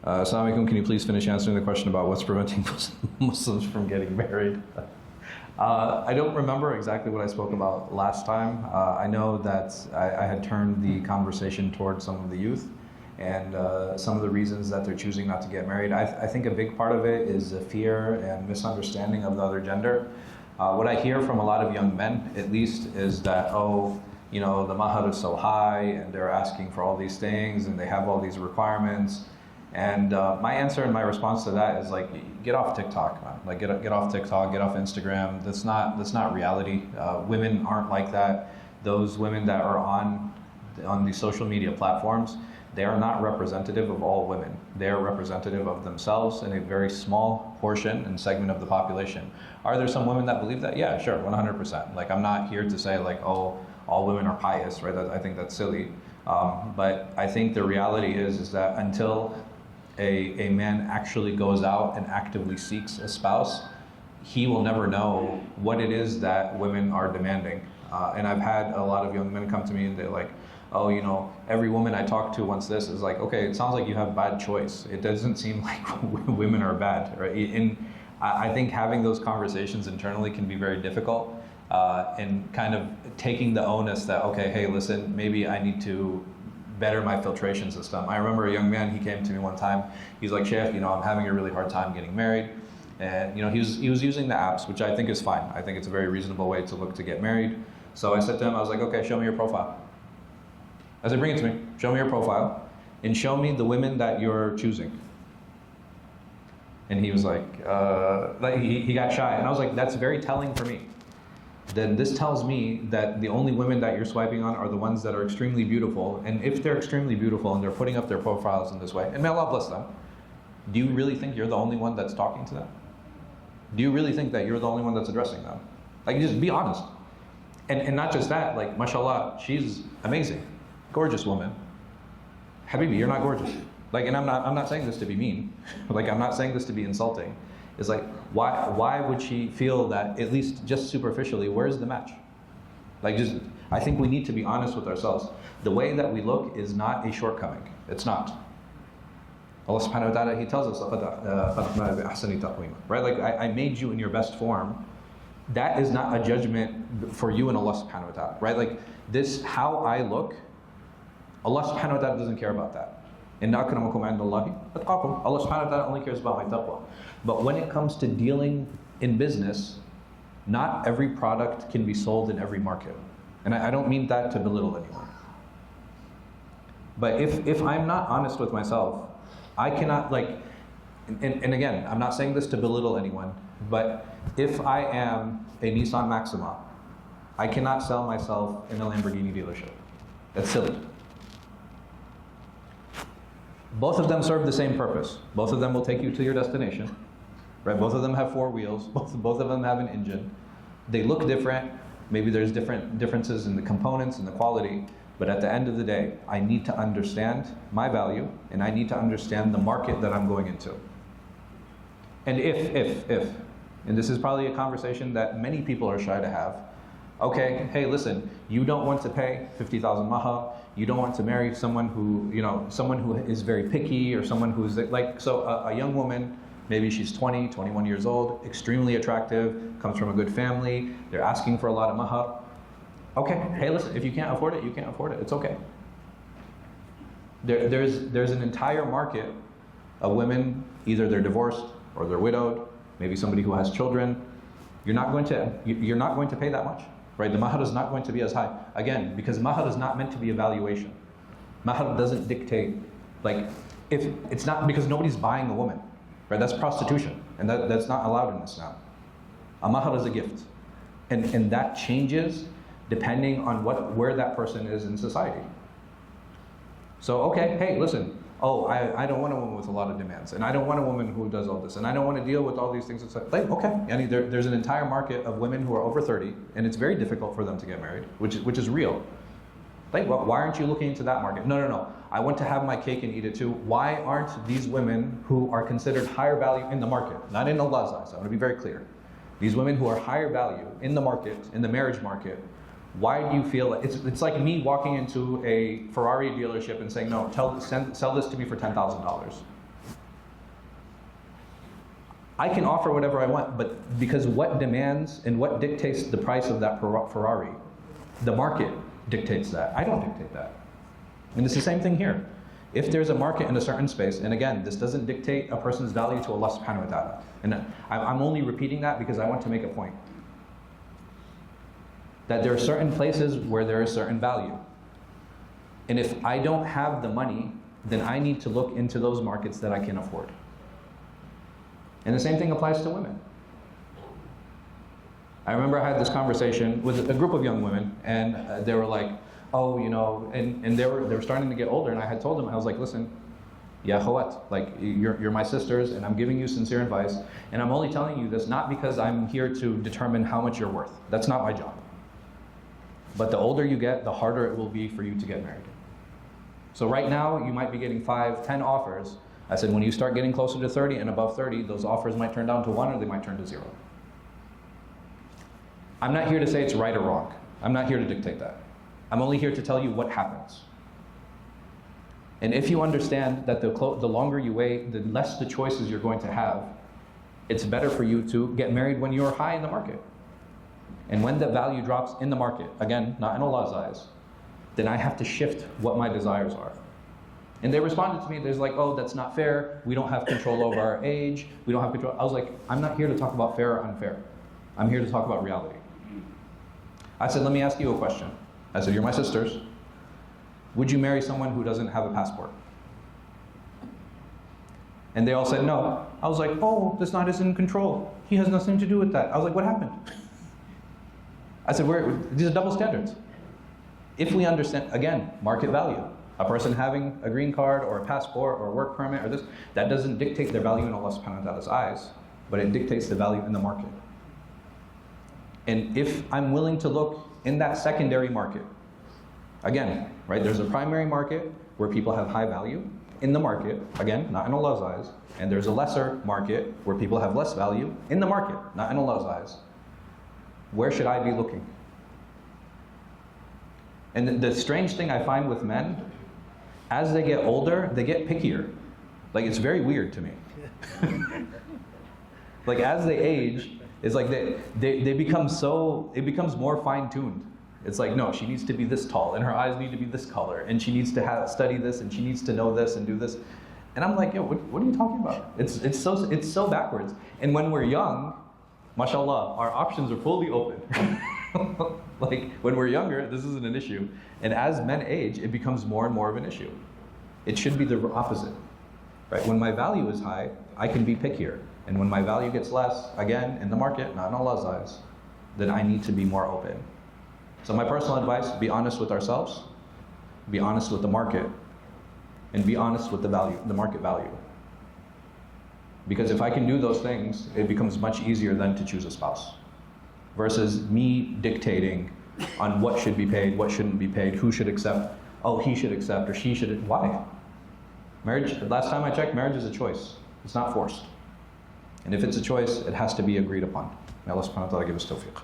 Assalamu alaikum, can you please finish answering the question about what's preventing Muslims from getting married? I don't remember exactly what I spoke about last time. I know that I had turned the conversation towards some of the youth and some of the reasons that they're choosing not to get married. I think a big part of it is the fear and misunderstanding of the other gender. What I hear from a lot of young men, at least, is that, oh, you know, the mahar is so high and they're asking for all these things and they have all these requirements. And my answer and my response to that is like, get off TikTok, man. Like, get off TikTok, get off Instagram. That's not reality. Women aren't like that. Those women that are on these social media platforms, they are not representative of all women. They are representative of themselves and a very small portion and segment of the population. Are there some women that believe that? Yeah, sure, 100%. Like, I'm not here to say like, oh, all women are pious, right? I think that's silly. But I think the reality is that until a man actually goes out and actively seeks a spouse, he will never know what it is that women are demanding. And I've had a lot of young men come to me and they're like, oh, you know, every woman I talk to wants this. Is like, okay, it sounds like you have bad choice. It doesn't seem like women are bad, right? And I think having those conversations internally can be very difficult, and kind of taking the onus that, okay, hey, listen, maybe I need to better my filtration system. I remember a young man, he came to me one time, he's like, Sheikh, you know, I'm having a really hard time getting married. And you know, he was using the apps, which I think is fine. I think it's a very reasonable way to look to get married. So I said to him, I was like, okay, show me your profile. I said, bring it to me, show me your profile, and show me the women that you're choosing. And he was like he got shy. And I was like, that's very telling for me. Then this tells me that the only women that you're swiping on are the ones that are extremely beautiful. And if they're extremely beautiful and they're putting up their profiles in this way, and may Allah bless them, do you really think you're the only one that's talking to them? Do you really think that you're the only one that's addressing them? Like, just be honest. And not just that, like, mashallah, she's amazing, gorgeous woman. Habibi, you're not gorgeous. Like, and I'm not saying this to be mean. Like, I'm not saying this to be insulting. It's like, why would she feel that, at least just superficially, where's the match? Like, just, I think we need to be honest with ourselves. The way that we look is not a shortcoming. It's not. Allah subhanahu wa ta'ala, He tells us, right? Like, I made you in your best form. That is not a judgment for you and Allah subhanahu wa ta'ala, right? Like, this, how I look, Allah subhanahu wa ta'ala doesn't care about that. Inna akramakum indallahi atqakum. Allah subhanahu wa ta'ala only cares about my taqwa. But when it comes to dealing in business, not every product can be sold in every market. And I don't mean that to belittle anyone. But if I'm not honest with myself, I cannot, like, and again, I'm not saying this to belittle anyone, but if I am a Nissan Maxima, I cannot sell myself in a Lamborghini dealership. That's silly. Both of them serve the same purpose. Both of them will take you to your destination, right? Both of them have four wheels. Both of them have an engine. They look different. Maybe there's differences in the components and the quality. But at the end of the day, I need to understand my value, and I need to understand the market that I'm going into. And if, and this is probably a conversation that many people are shy to have. Okay, hey, listen, you don't want to pay 50,000 mahar. You don't want to marry someone who, you know, someone who is very picky, or someone who's like, so a young woman, maybe she's 20, 21 years old, extremely attractive, comes from a good family, they're asking for a lot of mahar. Okay, hey, listen, if you can't afford it, you can't afford it, it's okay. There's an entire market of women, either they're divorced or they're widowed, maybe somebody who has children. You're not going to pay that much. Right? The mahar is not going to be as high. Again, because mahar is not meant to be a valuation. Mahar doesn't dictate, like, if it's not, because nobody's buying a woman, right? That's prostitution, and that's not allowed in Islam. A mahar is a gift, and that changes depending on where that person is in society. So, okay, hey, listen, oh, I don't want a woman with a lot of demands, and I don't want a woman who does all this, and I don't want to deal with all these things. It's like, okay, I mean, there's an entire market of women who are over 30, and it's very difficult for them to get married, which is real. Like, well, why aren't you looking into that market? No. I want to have my cake and eat it too. Why aren't these women who are considered higher value in the market, not in Allah's eyes, I want to be very clear. These women who are higher value in the market, in the marriage market, why do you feel like it's like me walking into a Ferrari dealership and saying, no, sell this to me for $10,000. I can offer whatever I want, but because what demands and what dictates the price of that Ferrari? The market dictates that. I don't dictate that. And it's the same thing here. If there's a market in a certain space, and again, this doesn't dictate a person's value to Allah subhanahu wa ta'ala. And I'm only repeating that because I want to make a point. That there are certain places where there is certain value. And if I don't have the money, then I need to look into those markets that I can afford. And the same thing applies to women. I remember I had this conversation with a group of young women, and they were like, oh, you know, and they were starting to get older, and I had told them, I was like, listen, ya khawat, like you're my sisters, and I'm giving you sincere advice, and I'm only telling you this not because I'm here to determine how much you're worth. That's not my job. But the older you get, the harder it will be for you to get married. So right now, you might be getting 5, 10 offers. I said, when you start getting closer to 30 and above 30, those offers might turn down to 1 or they might turn to 0. I'm not here to say it's right or wrong. I'm not here to dictate that. I'm only here to tell you what happens. And if you understand that the longer you wait, the less the choices you're going to have, it's better for you to get married when you're high in the market. And when the value drops in the market, again, not in Allah's eyes, then I have to shift what my desires are. And they responded to me, there's like, oh, that's not fair. We don't have control over our age. We don't have control. I was like, I'm not here to talk about fair or unfair. I'm here to talk about reality. I said, let me ask you a question. I said, you're my sisters. Would you marry someone who doesn't have a passport? And they all said no. I was like, oh, this not is in control. He has nothing to do with that. I was like, what happened? I said, these are double standards. If we understand, again, market value. A person having a green card or a passport or a work permit or this, that doesn't dictate their value in Allah subhanahu wa ta'ala's eyes, but it dictates the value in the market. And if I'm willing to look in that secondary market, again, right, there's a primary market where people have high value in the market, again, not in Allah's eyes, and there's a lesser market where people have less value in the market, not in Allah's eyes. Where should I be looking? And the strange thing I find with men, as they get older, they get pickier. Like, it's very weird to me. Like, as they age, it's like they become so, it becomes more fine-tuned. It's like, no, she needs to be this tall, and her eyes need to be this color, and she needs to study this, and she needs to know this and do this. And I'm like, yo, what are you talking about? It's so backwards. And when we're young, mashallah, our options are fully open. Like, when we're younger, this isn't an issue. And as men age, it becomes more and more of an issue. It should be the opposite, right? When my value is high, I can be pickier. And when my value gets less, again, in the market, not in Allah's eyes, then I need to be more open. So my personal advice, be honest with ourselves, be honest with the market, and be honest with the value, the market value. Because if I can do those things, it becomes much easier then to choose a spouse. Versus me dictating on what should be paid, what shouldn't be paid, who should accept, oh, he should accept, or she should, why? Marriage, last time I checked, marriage is a choice. It's not forced. And if it's a choice, it has to be agreed upon. May Allah subhanahu wa ta'ala give us tawfiq.